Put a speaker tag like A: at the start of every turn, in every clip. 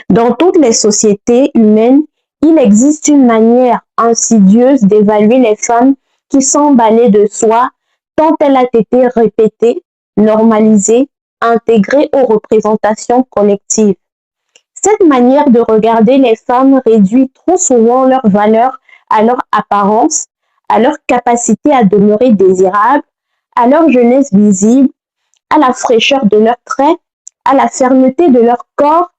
A: Dans toutes les sociétés humaines, il existe une manière insidieuse d'évaluer les femmes qui s'emballaient de soi tant elle a été répétée, normalisée, intégrée aux représentations collectives. Cette manière de regarder les femmes réduit trop souvent leur valeur à leur apparence, à leur capacité à demeurer désirables, à leur jeunesse visible, à la fraîcheur de leurs traits, à la fermeté de leur corps,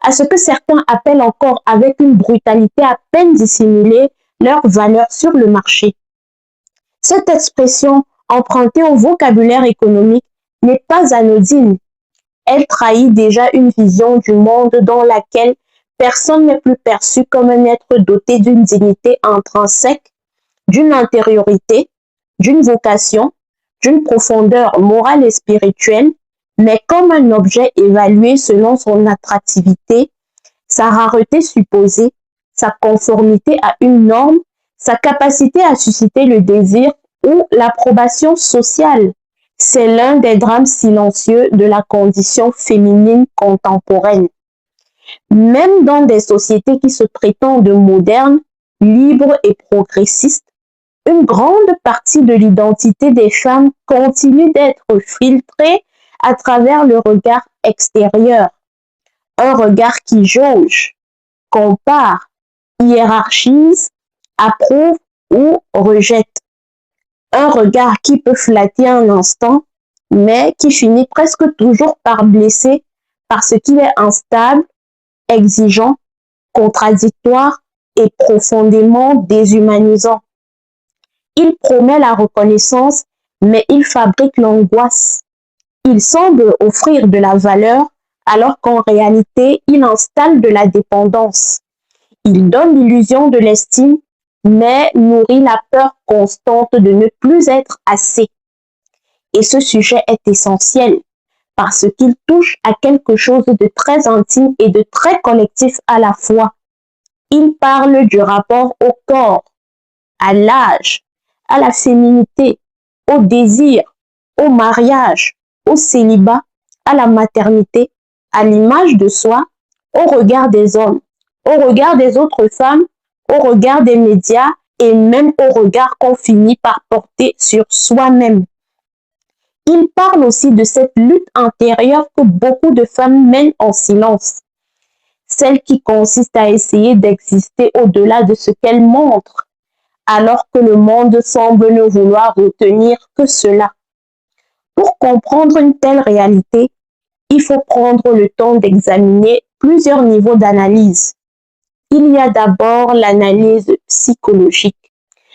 A: à ce que certains appellent encore avec une brutalité à peine dissimulée leur valeur sur le marché. Cette expression, empruntée au vocabulaire économique, n'est pas anodine. Elle trahit déjà une vision du monde dans laquelle personne n'est plus perçu comme un être doté d'une dignité intrinsèque, d'une intériorité, d'une vocation, d'une profondeur morale et spirituelle, mais comme un objet évalué selon son attractivité, sa rareté supposée, sa conformité à une norme, sa capacité à susciter le désir ou l'approbation sociale. C'est l'un des drames silencieux de la condition féminine contemporaine. Même dans des sociétés qui se prétendent modernes, libres et progressistes, une grande partie de l'identité des femmes continue d'être filtrée à travers le regard extérieur. Un regard qui jauge, compare, hiérarchise, approuve ou rejette. Un regard qui peut flatter un instant, mais qui finit presque toujours par blesser parce qu'il est instable, exigeant, contradictoire et profondément déshumanisant. Il promet la reconnaissance, mais il fabrique l'angoisse. Il semble offrir de la valeur, alors qu'en réalité, il installe de la dépendance. Il donne l'illusion de l'estime, mais nourrit la peur constante de ne plus être assez. Et ce sujet est essentiel parce qu'il touche à quelque chose de très intime et de très collectif à la fois. Il parle du rapport au corps, à l'âge, à la féminité, au désir, au mariage, au célibat, à la maternité, à l'image de soi, au regard des hommes, au regard des autres femmes, au regard des médias et même au regard qu'on finit par porter sur soi-même. Il parle aussi de cette lutte intérieure que beaucoup de femmes mènent en silence, celle qui consiste à essayer d'exister au-delà de ce qu'elles montrent, alors que le monde semble ne vouloir retenir que cela. Pour comprendre une telle réalité, il faut prendre le temps d'examiner plusieurs niveaux d'analyse. Il y a d'abord l'analyse psychologique,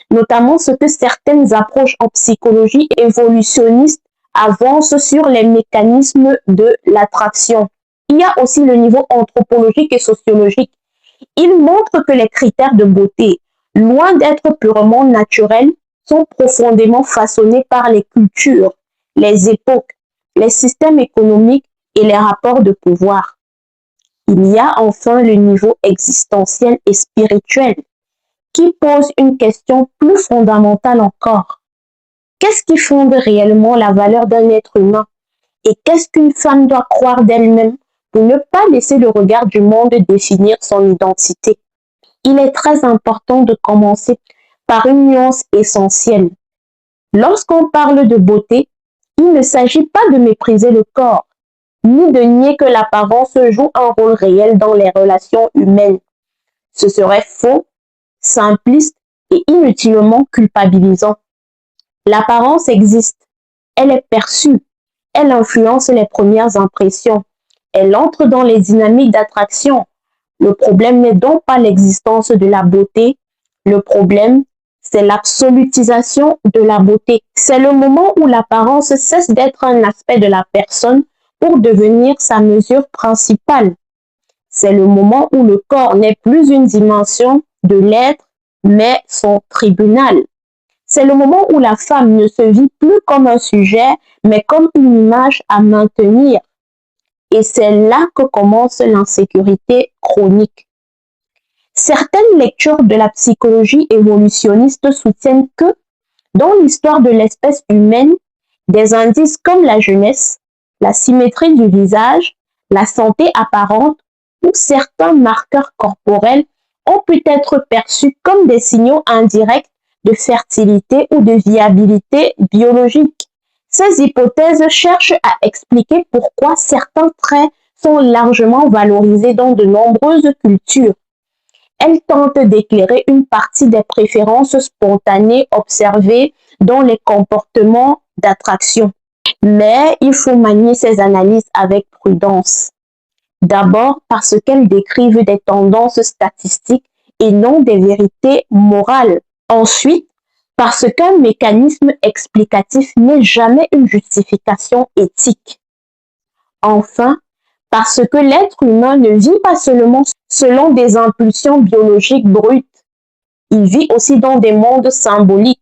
A: notamment ce que certaines approches en psychologie évolutionniste avancent sur les mécanismes de l'attraction. Il y a aussi le niveau anthropologique et sociologique. Il montre que les critères de beauté, loin d'être purement naturels, sont profondément façonnés par les cultures, les époques, les systèmes économiques et les rapports de pouvoir. Il y a enfin le niveau existentiel et spirituel qui pose une question plus fondamentale encore. Qu'est-ce qui fonde réellement la valeur d'un être humain? Et qu'est-ce qu'une femme doit croire d'elle-même pour ne pas laisser le regard du monde définir son identité? Il est très important de commencer par une nuance essentielle. Lorsqu'on parle de beauté, il ne s'agit pas de mépriser le corps, ni de nier que l'apparence joue un rôle réel dans les relations humaines. Ce serait faux, simpliste et inutilement culpabilisant. L'apparence existe, elle est perçue, elle influence les premières impressions, elle entre dans les dynamiques d'attraction. Le problème n'est donc pas l'existence de la beauté, le problème, c'est l'absolutisation de la beauté. C'est le moment où l'apparence cesse d'être un aspect de la personne pour devenir sa mesure principale. C'est le moment où le corps n'est plus une dimension de l'être, mais son tribunal. C'est le moment où la femme ne se vit plus comme un sujet, mais comme une image à maintenir. Et c'est là que commence l'insécurité chronique. Certaines lectures de la psychologie évolutionniste soutiennent que, dans l'histoire de l'espèce humaine, des indices comme la jeunesse, la symétrie du visage, la santé apparente où certains marqueurs corporels ont pu être perçus comme des signaux indirects de fertilité ou de viabilité biologique. Ces hypothèses cherchent à expliquer pourquoi certains traits sont largement valorisés dans de nombreuses cultures. Elles tentent d'éclairer une partie des préférences spontanées observées dans les comportements d'attraction. Mais il faut manier ces analyses avec prudence. D'abord parce qu'elles décrivent des tendances statistiques et non des vérités morales. Ensuite, parce qu'un mécanisme explicatif n'est jamais une justification éthique. Enfin, parce que l'être humain ne vit pas seulement selon des impulsions biologiques brutes, il vit aussi dans des mondes symboliques,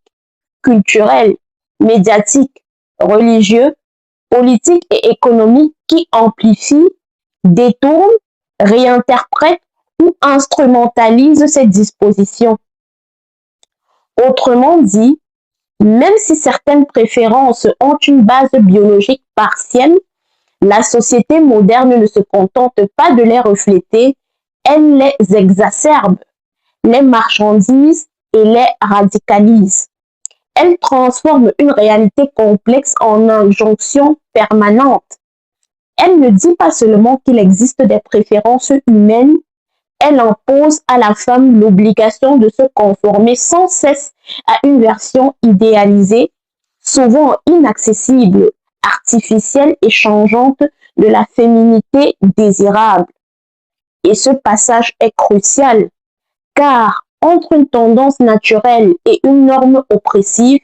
A: culturels, médiatiques, religieux, politiques et économiques qui amplifient, détournent, réinterprètent ou instrumentalisent ces dispositions. Autrement dit, même si certaines préférences ont une base biologique partielle, la société moderne ne se contente pas de les refléter, elle les exacerbe, les marchandise et les radicalise. Elle transforme une réalité complexe en injonction permanente. Elle ne dit pas seulement qu'il existe des préférences humaines, elle impose à la femme l'obligation de se conformer sans cesse à une version idéalisée, souvent inaccessible, artificielle et changeante de la féminité désirable. Et ce passage est crucial, car entre une tendance naturelle et une norme oppressive,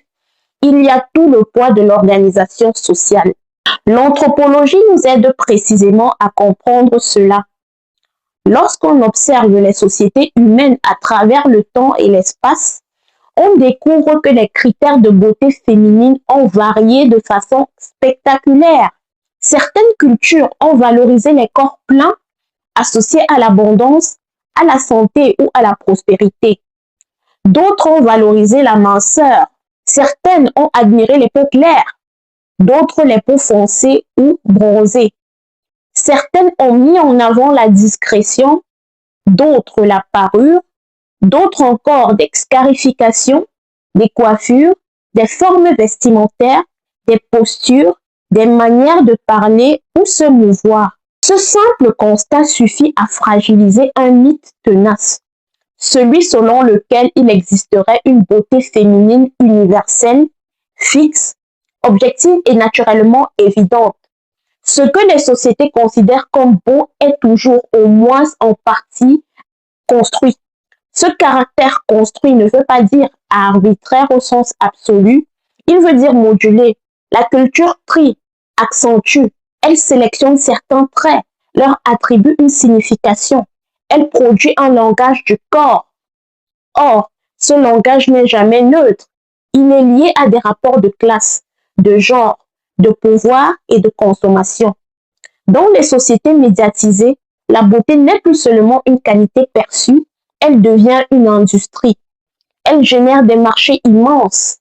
A: il y a tout le poids de l'organisation sociale. L'anthropologie nous aide précisément à comprendre cela. Lorsqu'on observe les sociétés humaines à travers le temps et l'espace, on découvre que les critères de beauté féminine ont varié de façon spectaculaire. Certaines cultures ont valorisé les corps pleins associés à l'abondance, à la santé ou à la prospérité. D'autres ont valorisé la minceur. Certaines ont admiré les peaux claires, d'autres les peaux foncées ou bronzées. Certaines ont mis en avant la discrétion, d'autres la parure, d'autres encore des scarifications, des coiffures, des formes vestimentaires, des postures, des manières de parler ou se mouvoir. Ce simple constat suffit à fragiliser un mythe tenace, celui selon lequel il existerait une beauté féminine universelle, fixe, objective et naturellement évidente. Ce que les sociétés considèrent comme beau est toujours au moins en partie construit. Ce caractère construit ne veut pas dire arbitraire au sens absolu, il veut dire modulé. La culture trie, accentue, elle sélectionne certains traits, leur attribue une signification, elle produit un langage du corps. Or, ce langage n'est jamais neutre, il est lié à des rapports de classe, de genre, de pouvoir et de consommation. Dans les sociétés médiatisées, la beauté n'est plus seulement une qualité perçue, elle devient une industrie. Elle génère des marchés immenses.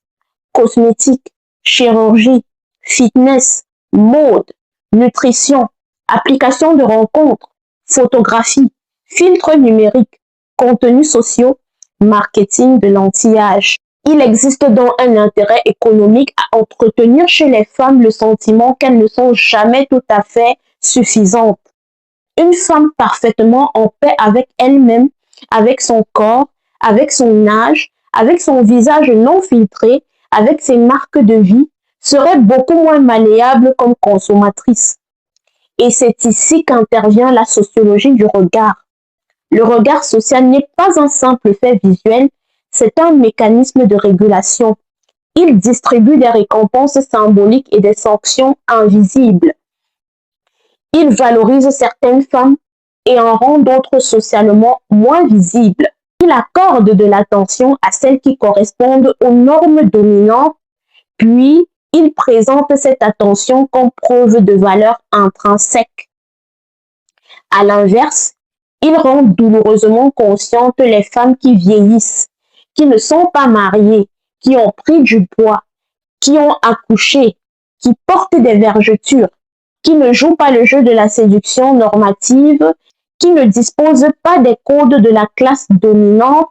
A: Cosmétiques, chirurgie, fitness, mode, nutrition, applications de rencontres, photographie, filtres numériques, contenus sociaux, marketing de l'anti-âge. Il existe donc un intérêt économique à entretenir chez les femmes le sentiment qu'elles ne sont jamais tout à fait suffisantes. Une femme parfaitement en paix avec elle-même, avec son corps, avec son âge, avec son visage non filtré, avec ses marques de vie, serait beaucoup moins malléable comme consommatrice. Et c'est ici qu'intervient la sociologie du regard. Le regard social n'est pas un simple fait visuel, c'est un mécanisme de régulation. Il distribue des récompenses symboliques et des sanctions invisibles. Il valorise certaines femmes et en rend d'autres socialement moins visibles. Il accorde de l'attention à celles qui correspondent aux normes dominantes, puis il présente cette attention comme preuve de valeur intrinsèque. À l'inverse, il rend douloureusement conscientes les femmes qui vieillissent, qui ne sont pas mariées, qui ont pris du poids, qui ont accouché, qui portent des vergetures, qui ne jouent pas le jeu de la séduction normative, qui ne disposent pas des codes de la classe dominante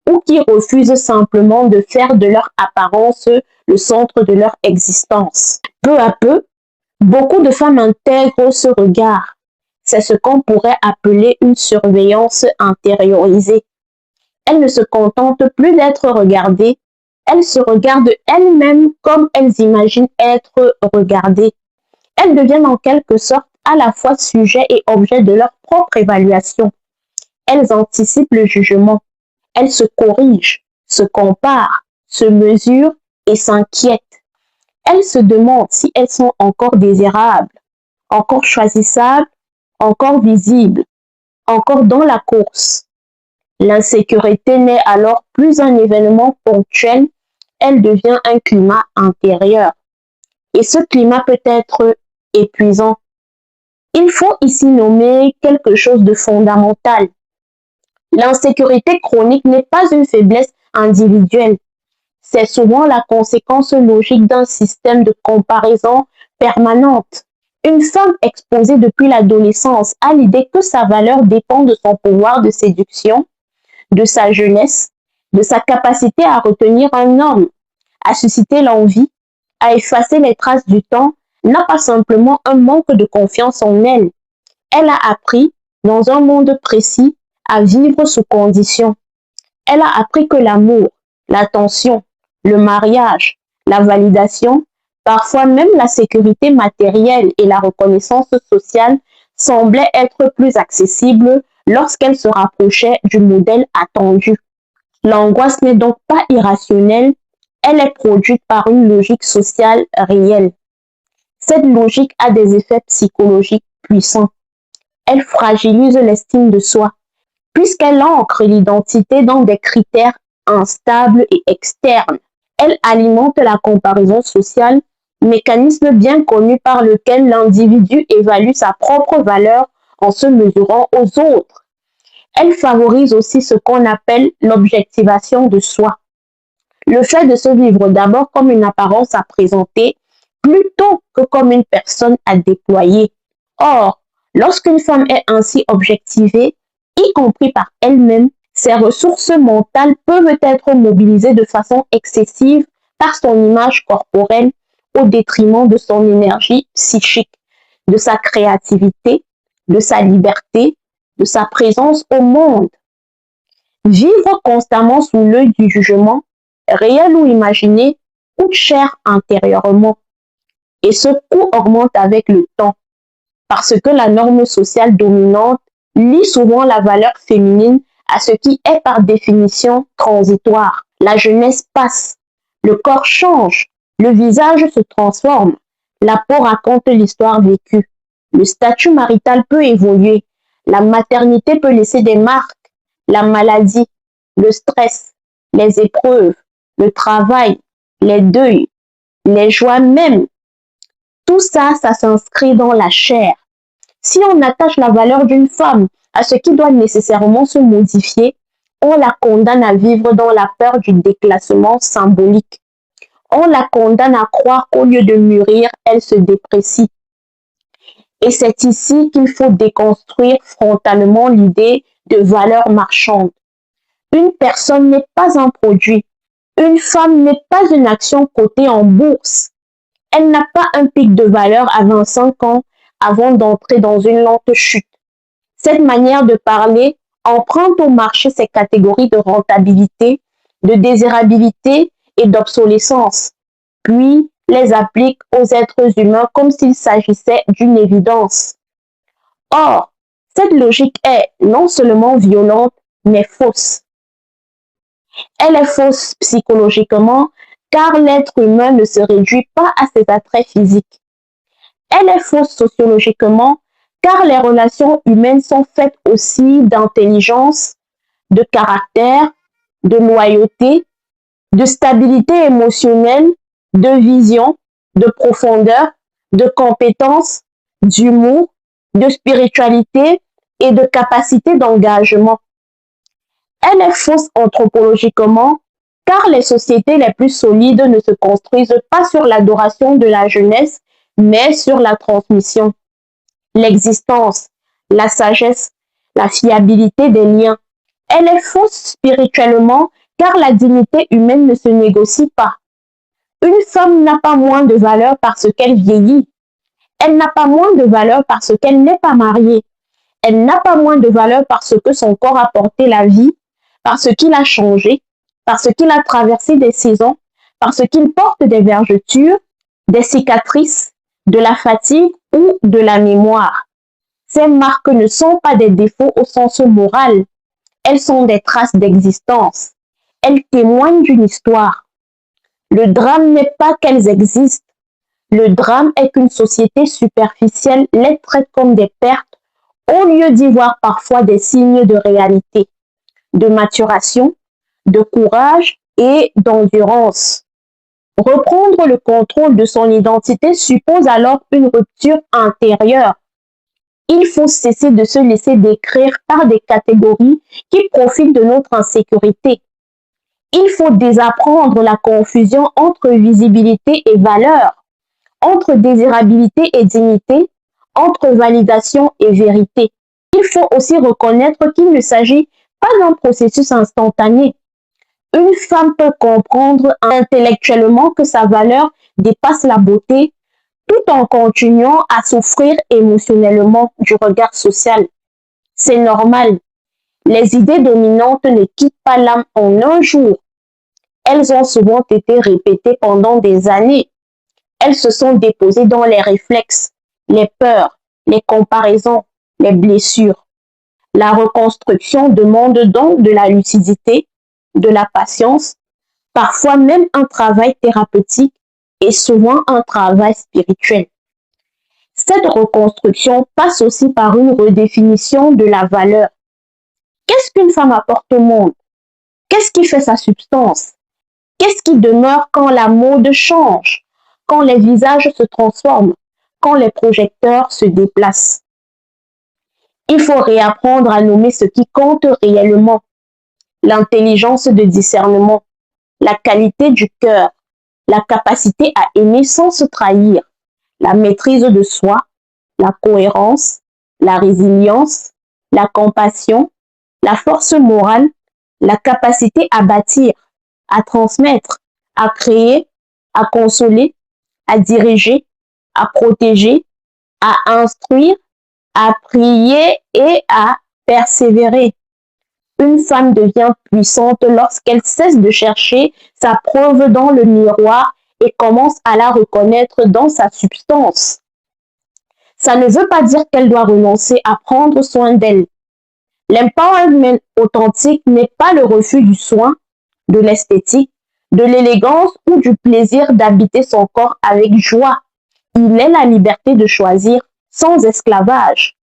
A: ou qui refusent simplement de faire de leur apparence le centre de leur existence. Peu à peu, beaucoup de femmes intègrent ce regard. C'est ce qu'on pourrait appeler une surveillance intériorisée. Elles ne se contentent plus d'être regardées, elles se regardent elles-mêmes comme elles imaginent être regardées. Elles deviennent en quelque sorte à la fois sujet et objet de leur propre évaluation. Elles anticipent le jugement. Elles se corrigent, se comparent, se mesurent et s'inquiètent. Elles se demandent si elles sont encore désirables, encore choisissables, encore visibles, encore dans la course. L'insécurité n'est alors plus un événement ponctuel, elle devient un climat intérieur. Et ce climat peut être épuisant. Il faut ici nommer quelque chose de fondamental. L'insécurité chronique n'est pas une faiblesse individuelle. C'est souvent la conséquence logique d'un système de comparaison permanente. Une femme exposée depuis l'adolescence à l'idée que sa valeur dépend de son pouvoir de séduction, de sa jeunesse, de sa capacité à retenir un homme, à susciter l'envie, à effacer les traces du temps, n'a pas simplement un manque de confiance en elle. Elle a appris, dans un monde précis, à vivre sous conditions. Elle a appris que l'amour, l'attention, le mariage, la validation, parfois même la sécurité matérielle et la reconnaissance sociale semblaient être plus accessibles lorsqu'elle se rapprochait du modèle attendu. L'angoisse n'est donc pas irrationnelle, elle est produite par une logique sociale réelle. Cette logique a des effets psychologiques puissants. Elle fragilise l'estime de soi, puisqu'elle ancre l'identité dans des critères instables et externes. Elle alimente la comparaison sociale, mécanisme bien connu par lequel l'individu évalue sa propre valeur en se mesurant aux autres. Elle favorise aussi ce qu'on appelle l'objectivation de soi. Le fait de se vivre d'abord comme une apparence à présenter plutôt que comme une personne à déployer. Or, lorsqu'une femme est ainsi objectivée, y compris par elle-même, ses ressources mentales peuvent être mobilisées de façon excessive par son image corporelle au détriment de son énergie psychique, de sa créativité, de sa liberté, de sa présence au monde. Vivre constamment sous l'œil du jugement, réel ou imaginé, coûte cher intérieurement. Et ce coût augmente avec le temps, parce que la norme sociale dominante lie souvent la valeur féminine à ce qui est par définition transitoire. La jeunesse passe, le corps change, le visage se transforme, la peau raconte l'histoire vécue, le statut marital peut évoluer, la maternité peut laisser des marques, la maladie, le stress, les épreuves, le travail, les deuils, les joies même. Tout ça, ça s'inscrit dans la chair. Si on attache la valeur d'une femme à ce qui doit nécessairement se modifier, on la condamne à vivre dans la peur du déclassement symbolique. On la condamne à croire qu'au lieu de mûrir, elle se déprécie. Et c'est ici qu'il faut déconstruire frontalement l'idée de valeur marchande. Une personne n'est pas un produit. Une femme n'est pas une action cotée en bourse. Elle n'a pas un pic de valeur à 25 ans avant d'entrer dans une lente chute. Cette manière de parler emprunte au marché ces catégories de rentabilité, de désirabilité et d'obsolescence, puis les applique aux êtres humains comme s'il s'agissait d'une évidence. Or, cette logique est non seulement violente, mais fausse. Elle est fausse psychologiquement car l'être humain ne se réduit pas à ses attraits physiques. Elle est fausse sociologiquement car les relations humaines sont faites aussi d'intelligence, de caractère, de loyauté, de stabilité émotionnelle, de vision, de profondeur, de compétence, d'humour, de spiritualité et de capacité d'engagement. Elle est fausse anthropologiquement car les sociétés les plus solides ne se construisent pas sur l'adoration de la jeunesse, mais sur la transmission. L'existence, la sagesse, la fiabilité des liens. Elle est fausse spirituellement car la dignité humaine ne se négocie pas. Une femme n'a pas moins de valeur parce qu'elle vieillit. Elle n'a pas moins de valeur parce qu'elle n'est pas mariée. Elle n'a pas moins de valeur parce que son corps a porté la vie, parce qu'il a changé, parce qu'il a traversé des saisons, parce qu'il porte des vergetures, des cicatrices, de la fatigue ou de la mémoire. Ces marques ne sont pas des défauts au sens moral. Elles sont des traces d'existence. Elles témoignent d'une histoire. Le drame n'est pas qu'elles existent. Le drame est qu'une société superficielle les traite comme des pertes au lieu d'y voir parfois des signes de réalité, de maturation, de courage et d'endurance. Reprendre le contrôle de son identité suppose alors une rupture intérieure. Il faut cesser de se laisser décrire par des catégories qui profitent de notre insécurité. Il faut désapprendre la confusion entre visibilité et valeur, entre désirabilité et dignité, entre validation et vérité. Il faut aussi reconnaître qu'il ne s'agit pas d'un processus instantané. Une femme peut comprendre intellectuellement que sa valeur dépasse la beauté tout en continuant à souffrir émotionnellement du regard social. C'est normal. Les idées dominantes ne quittent pas l'âme en un jour. Elles ont souvent été répétées pendant des années. Elles se sont déposées dans les réflexes, les peurs, les comparaisons, les blessures. La reconstruction demande donc de la lucidité, de la patience, parfois même un travail thérapeutique et souvent un travail spirituel. Cette reconstruction passe aussi par une redéfinition de la valeur. Qu'est-ce qu'une femme apporte au monde? Qu'est-ce qui fait sa substance? Qu'est-ce qui demeure quand la mode change, quand les visages se transforment, quand les projecteurs se déplacent? Il faut réapprendre à nommer ce qui compte réellement. L'intelligence de discernement, la qualité du cœur, la capacité à aimer sans se trahir, la maîtrise de soi, la cohérence, la résilience, la compassion, la force morale, la capacité à bâtir, à transmettre, à créer, à consoler, à diriger, à protéger, à instruire, à prier et à persévérer. Une femme devient puissante lorsqu'elle cesse de chercher sa preuve dans le miroir et commence à la reconnaître dans sa substance. Ça ne veut pas dire qu'elle doit renoncer à prendre soin d'elle. L'empowerment authentique n'est pas le refus du soin, de l'esthétique, de l'élégance ou du plaisir d'habiter son corps avec joie. Il est la liberté de choisir sans esclavage.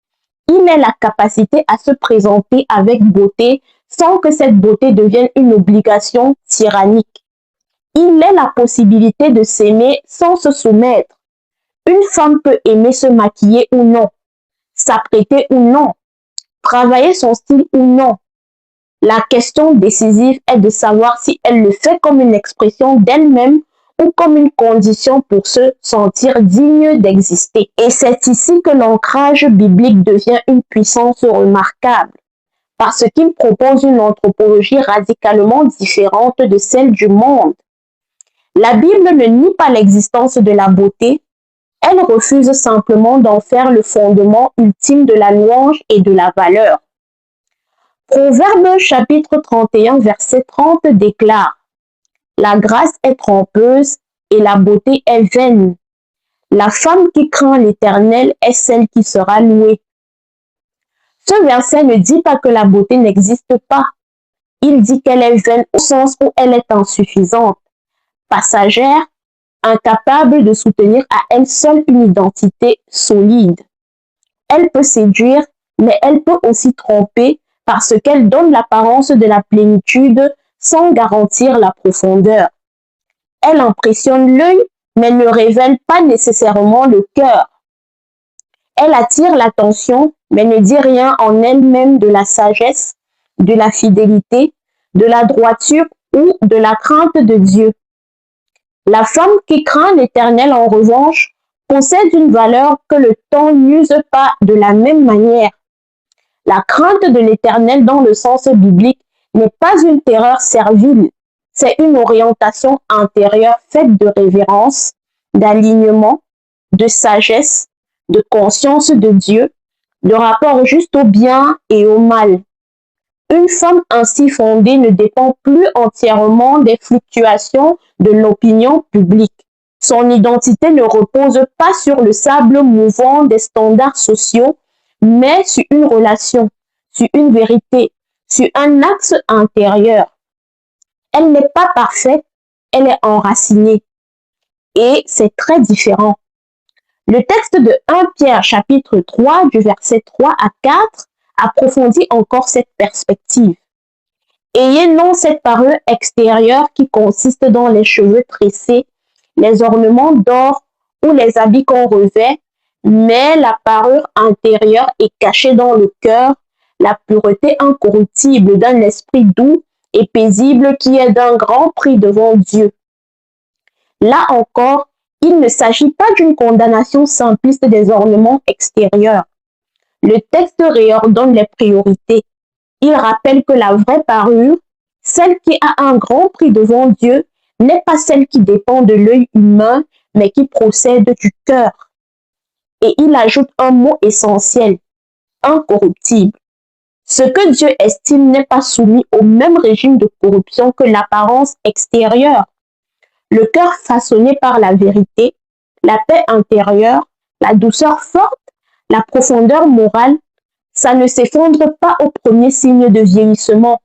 A: Il est la capacité à se présenter avec beauté sans que cette beauté devienne une obligation tyrannique. Il est la possibilité de s'aimer sans se soumettre. Une femme peut aimer se maquiller ou non, s'apprêter ou non, travailler son style ou non. La question décisive est de savoir si elle le fait comme une expression d'elle-même ou comme une condition pour se sentir digne d'exister. Et c'est ici que l'ancrage biblique devient une puissance remarquable, parce qu'il propose une anthropologie radicalement différente de celle du monde. La Bible ne nie pas l'existence de la beauté, elle refuse simplement d'en faire le fondement ultime de la louange et de la valeur. Proverbe chapitre 31, verset 30 déclare: La grâce est trompeuse et la beauté est vaine. La femme qui craint l'Éternel est celle qui sera louée. Ce verset ne dit pas que la beauté n'existe pas. Il dit qu'elle est vaine au sens où elle est insuffisante, passagère, incapable de soutenir à elle seule une identité solide. Elle peut séduire, mais elle peut aussi tromper parce qu'elle donne l'apparence de la plénitude sans garantir la profondeur. Elle impressionne l'œil, mais ne révèle pas nécessairement le cœur. Elle attire l'attention, mais ne dit rien en elle-même de la sagesse, de la fidélité, de la droiture ou de la crainte de Dieu. La femme qui craint l'Éternel, en revanche, possède une valeur que le temps n'use pas de la même manière. La crainte de l'Éternel dans le sens biblique n'est pas une terreur servile, c'est une orientation intérieure faite de révérence, d'alignement, de sagesse, de conscience de Dieu, de rapport juste au bien et au mal. Une femme ainsi fondée ne dépend plus entièrement des fluctuations de l'opinion publique. Son identité ne repose pas sur le sable mouvant des standards sociaux, mais sur une relation, sur une vérité, sur un axe intérieur. Elle n'est pas parfaite, elle est enracinée. Et c'est très différent. Le texte de 1 Pierre chapitre 3 du verset 3 à 4 approfondit encore cette perspective. Ayez non cette parure extérieure qui consiste dans les cheveux tressés, les ornements d'or ou les habits qu'on revêt, mais la parure intérieure est cachée dans le cœur, la pureté incorruptible d'un esprit doux et paisible qui est d'un grand prix devant Dieu. Là encore, il ne s'agit pas d'une condamnation simpliste des ornements extérieurs. Le texte réordonne les priorités. Il rappelle que la vraie parure, celle qui a un grand prix devant Dieu, n'est pas celle qui dépend de l'œil humain, mais qui procède du cœur. Et il ajoute un mot essentiel, incorruptible. Ce que Dieu estime n'est pas soumis au même régime de corruption que l'apparence extérieure. Le cœur façonné par la vérité, la paix intérieure, la douceur forte, la profondeur morale, ça ne s'effondre pas au premier signe de vieillissement.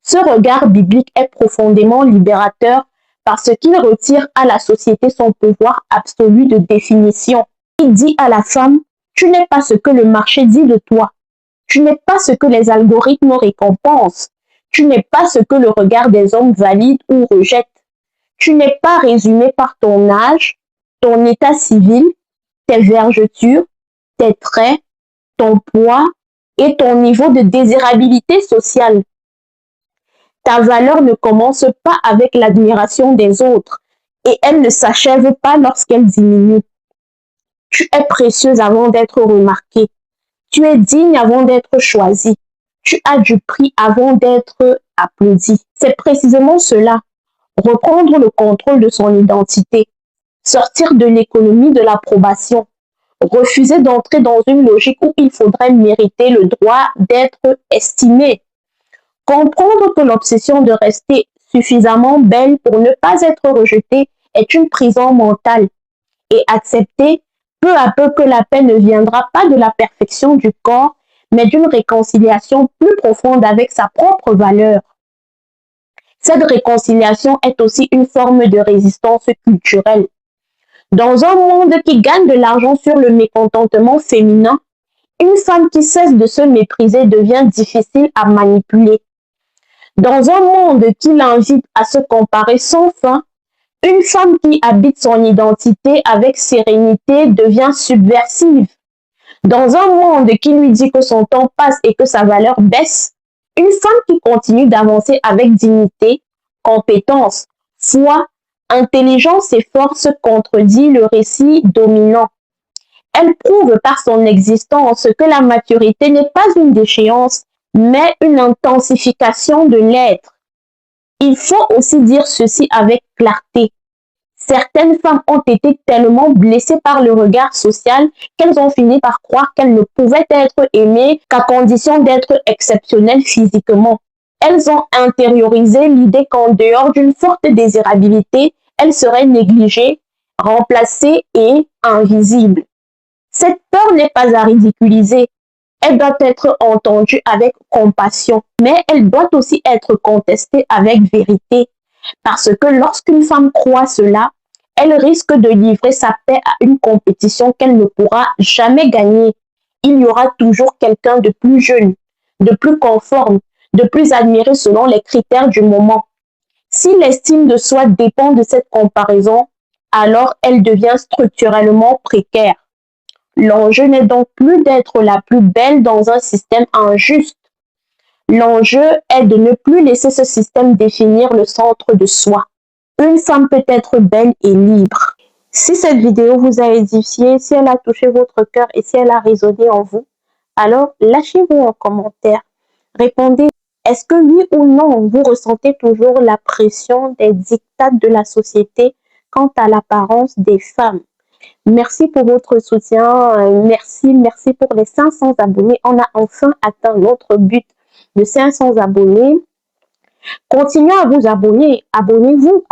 A: Ce regard biblique est profondément libérateur parce qu'il retire à la société son pouvoir absolu de définition. Il dit à la femme, tu n'es pas ce que le marché dit de toi. Tu n'es pas ce que les algorithmes récompensent. Tu n'es pas ce que le regard des hommes valide ou rejette. Tu n'es pas résumé par ton âge, ton état civil, tes vergetures, tes traits, ton poids et ton niveau de désirabilité sociale. Ta valeur ne commence pas avec l'admiration des autres et elle ne s'achève pas lorsqu'elle diminue. Tu es précieuse avant d'être remarquée. Tu es digne avant d'être choisie. Tu as du prix avant d'être applaudi. C'est précisément cela. Reprendre le contrôle de son identité. Sortir de l'économie de l'approbation. Refuser d'entrer dans une logique où il faudrait mériter le droit d'être estimé. Comprendre que l'obsession de rester suffisamment belle pour ne pas être rejetée est une prison mentale et accepter peu à peu que la paix ne viendra pas de la perfection du corps, mais d'une réconciliation plus profonde avec sa propre valeur. Cette réconciliation est aussi une forme de résistance culturelle. Dans un monde qui gagne de l'argent sur le mécontentement féminin, une femme qui cesse de se mépriser devient difficile à manipuler. Dans un monde qui l'invite à se comparer sans fin, une femme qui habite son identité avec sérénité devient subversive. Dans un monde qui lui dit que son temps passe et que sa valeur baisse, une femme qui continue d'avancer avec dignité, compétence, foi, intelligence et force contredit le récit dominant. Elle prouve par son existence que la maturité n'est pas une déchéance, mais une intensification de l'être. Il faut aussi dire ceci avec clarté. Certaines femmes ont été tellement blessées par le regard social qu'elles ont fini par croire qu'elles ne pouvaient être aimées qu'à condition d'être exceptionnelles physiquement. Elles ont intériorisé l'idée qu'en dehors d'une forte désirabilité, elles seraient négligées, remplacées et invisibles. Cette peur n'est pas à ridiculiser. Elle doit être entendue avec compassion, mais elle doit aussi être contestée avec vérité. Parce que lorsqu'une femme croit cela, elle risque de livrer sa paix à une compétition qu'elle ne pourra jamais gagner. Il y aura toujours quelqu'un de plus jeune, de plus conforme, de plus admiré selon les critères du moment. Si l'estime de soi dépend de cette comparaison, alors elle devient structurellement précaire. L'enjeu n'est donc plus d'être la plus belle dans un système injuste. L'enjeu est de ne plus laisser ce système définir le centre de soi. Une femme peut être belle et libre. Si cette vidéo vous a édifié, si elle a touché votre cœur et si elle a résonné en vous, Alors, lâchez-vous en commentaire. Répondez, est-ce que oui ou non, vous ressentez toujours la pression des dictats de la société quant à l'apparence des femmes? Merci pour votre soutien. Merci pour les 500 abonnés. On a enfin atteint notre but de 500 abonnés. Continuez à vous abonner. Abonnez-vous.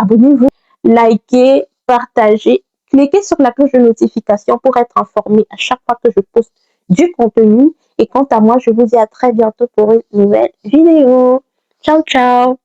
A: Likez, partagez. Cliquez sur la cloche de notification pour être informé à chaque fois que je poste du contenu. Et quant à moi, je vous dis à très bientôt pour une nouvelle vidéo. Ciao, ciao.